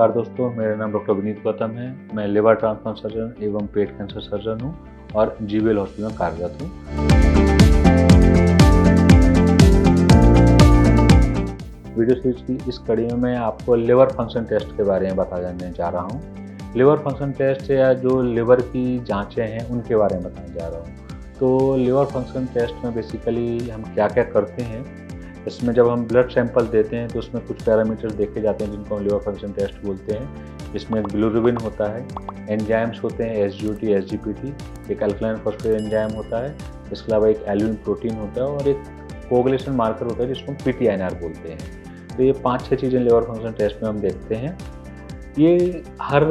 नमस्कार दोस्तों, मेरा नाम डॉक्टर विनीत गौतम है। मैं लिवर ट्रांसप्लांट सर्जन एवं पेट कैंसर सर्जन हूँ और जीवीएल हॉस्पिटल में कार्यरत हूँ। वीडियो सीरीज की इस कड़ी में मैं आपको लिवर फंक्शन टेस्ट के बारे में बताने जा रहा हूँ। लिवर फंक्शन टेस्ट या जो लिवर की जांचें हैं उनके बारे में बताने जा रहा हूँ। तो लिवर फंक्शन टेस्ट में बेसिकली हम क्या क्या करते हैं, इसमें जब हम ब्लड सैंपल देते हैं तो उसमें कुछ पैरामीटर्स देखे जाते हैं जिनको हम लिवर फंक्शन टेस्ट बोलते हैं। इसमें बिलिरुबिन होता है, एंजाइम्स होते हैं SGOT, SGPT, एक अल्कलाइन फॉस्फेट एंजाइम होता है, इसके अलावा एक एल्ब्यूमिन प्रोटीन होता है और एक कोगुलेशन मार्कर होता है जिसको हम PTINR बोलते हैं। तो ये 5-6 चीज़ें लिवर फंक्शन टेस्ट में हम देखते हैं। ये हर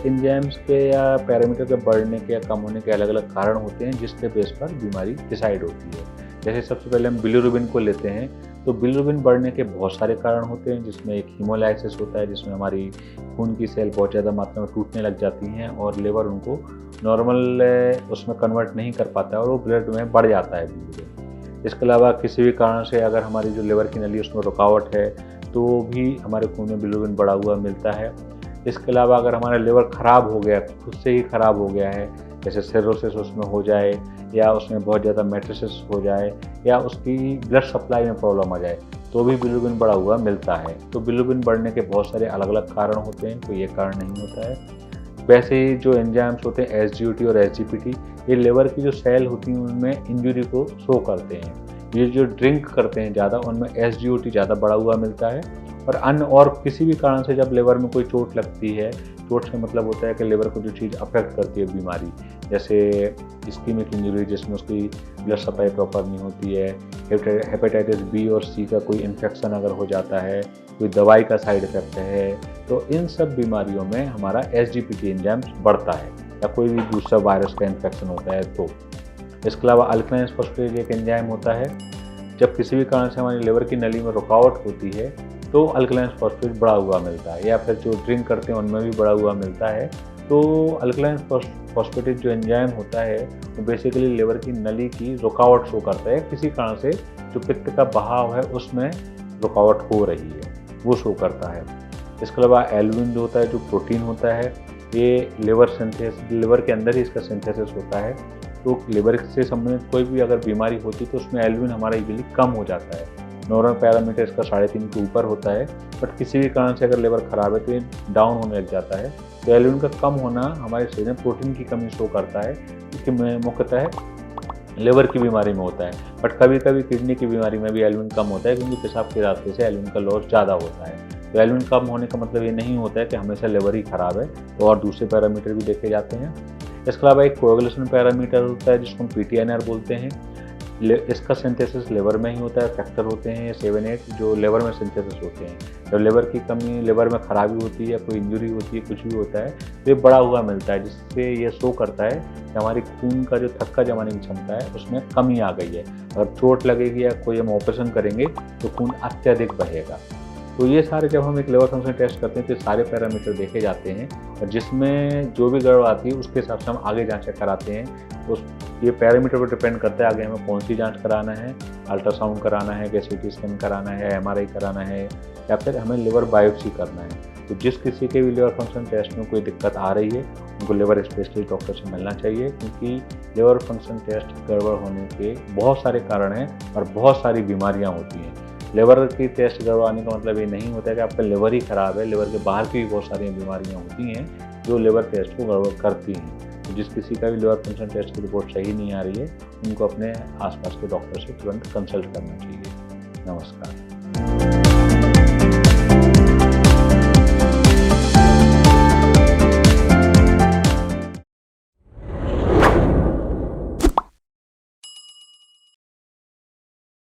एंजाइम्स के या पैरामीटर के बढ़ने के या कम होने के अलग अलग कारण होते हैं जिसके बेस पर बीमारी डिसाइड होती है। जैसे सबसे पहले हम बिलिरुबिन को लेते हैं तो बिलिरुबिन बढ़ने के बहुत सारे कारण होते हैं, जिसमें एक हीमोलाइसिस होता है जिसमें हमारी खून की सेल बहुत ज़्यादा मात्रा में टूटने लग जाती हैं और लिवर उनको नॉर्मल उसमें कन्वर्ट नहीं कर पाता है और वो ब्लड में बढ़ जाता है बिलिरुबिन। इसके अलावा किसी भी कारण से अगर हमारी जो लिवर की नली उसमें रुकावट है तो भी हमारे खून में बिलिरुबिन बढ़ा हुआ मिलता है। इसके अलावा अगर हमारा लिवर ख़राब हो गया, खुद से ही ख़राब हो गया है, जैसे सिरोसिस उसमें हो जाए या उसमें बहुत ज़्यादा मेटासिस हो जाए या उसकी ब्लड सप्लाई में प्रॉब्लम आ जाए तो भी बिलिरुबिन बढ़ा हुआ मिलता है। तो बिलिरुबिन बढ़ने के बहुत सारे अलग अलग कारण होते हैं, कोई ये कारण नहीं होता है। वैसे ही जो एंजाइम्स होते हैं SGOT और SGPT, ये लिवर की जो सेल होती हैं उनमें इंजरी को शो करते हैं। ये जो ड्रिंक करते हैं ज़्यादा उनमें SGOT ज़्यादा बढ़ा हुआ मिलता है और अन्य और किसी भी कारण से जब लिवर में कोई चोट लगती है, चोट से मतलब होता है कि लिवर को जो चीज़ अफेक्ट करती है बीमारी, जैसे इस्कीमिक इंजरी जिसमें उसकी ब्लड सप्लाई प्रॉपर नहीं होती है, हेपेटाइटिस B और C का कोई इन्फेक्शन अगर हो जाता है, कोई दवाई का साइड इफेक्ट है, तो इन सब बीमारियों में हमारा SGPT एंजाइम बढ़ता है या कोई भी दूसरा वायरस का इन्फेक्शन होता है। तो इसके अलावा अल्कलाइन फॉस्फेट एक एंजाइम होता है, जब किसी भी कारण से हमारी लिवर की नली में रुकावट होती है तो अल्कलाइन फॉस्फेट बढ़ा हुआ मिलता है, या फिर जो ड्रिंक करते हैं उनमें भी बढ़ा हुआ मिलता है। तो अल्कलाइन फॉस्फेटेट जो एंजाइम होता है वो बेसिकली लिवर की नली की रुकावट शो करता है, किसी कारण से जो पित्त का बहाव है उसमें रुकावट हो रही है वो शो करता है। इसके अलावा एल्ब्यूमिन जो होता है, जो प्रोटीन होता है, ये लिवर के अंदर ही इसका सिंथेसिस होता है। तो लिवर से संबंधित कोई भी अगर बीमारी होती है तो उसमें एल्ब्यूमिन हमारा यूजुअली कम हो जाता है। नॉर्मल पैरामीटर इसका 3.5 के ऊपर होता है, बट किसी भी कारण से अगर लिवर ख़राब है तो ये डाउन होने लग जाता है। तो एल्ब्यूमिन का कम होना हमारे शरीर में प्रोटीन की कमी शो करता है, क्योंकि मुख्यतः लिवर की बीमारी में होता है। बट कभी कभी किडनी की बीमारी में भी एल्ब्यूमिन कम होता है, क्योंकि पेशाब के रास्ते से एल्ब्यूमिन का लॉस ज़्यादा होता है। तो एल्ब्यूमिन कम होने का मतलब ये नहीं होता है कि हमेशा लिवर ही ख़राब है, तो और दूसरे पैरामीटर भी देखे जाते हैं। इसके अलावा एक कोएगुलेशन पैरामीटर होता है जिसको हम PTINR बोलते हैं। इसका सिंथेसिस लिवर में ही होता है। फैक्टर होते हैं 7-8 जो लिवर में सिंथेसिस होते हैं। जब लिवर की कमी, लिवर में खराबी होती है, कोई इंजरी होती है, कुछ भी होता है तो ये बढ़ा हुआ मिलता है, जिससे ये शो करता है कि हमारी खून का जो थक्का जमाने की क्षमता है उसमें कमी आ गई है। अगर चोट लगेगी या कोई हम ऑपरेशन करेंगे तो खून अत्यधिक बहेगा। तो ये सारे जब हम एक लिवर फंक्शन टेस्ट करते हैं तो सारे पैरामीटर देखे जाते हैं और जिसमें जो भी गड़बड़ आती है उसके हिसाब से हम आगे जांचें कराते हैं। उस ये पैरामीटर पर डिपेंड करता है आगे हमें कौन सी जांच कराना है, अल्ट्रासाउंड कराना है, CT स्कैन कराना है, MRI कराना है या फिर हमें लिवर बायोप्सी करना है। तो जिस किसी के भी लिवर फंक्शन टेस्ट में कोई दिक्कत आ रही है उनको लिवर स्पेशलिस्ट डॉक्टर से मिलना चाहिए, क्योंकि लिवर फंक्शन टेस्ट गड़बड़ होने के बहुत सारे कारण हैं और बहुत सारी बीमारियाँ होती हैं। लिवर की टेस्ट करवाने का मतलब ये नहीं होता है कि आपका लिवर ही ख़राब है, लिवर के बाहर की भी बहुत सारी बीमारियां होती हैं जो लिवर टेस्ट को गड़बड़ करती हैं। तो जिस किसी का भी लिवर फंक्शन टेस्ट की रिपोर्ट सही नहीं आ रही है उनको अपने आसपास के डॉक्टर से तुरंत कंसल्ट करना चाहिए। नमस्कार।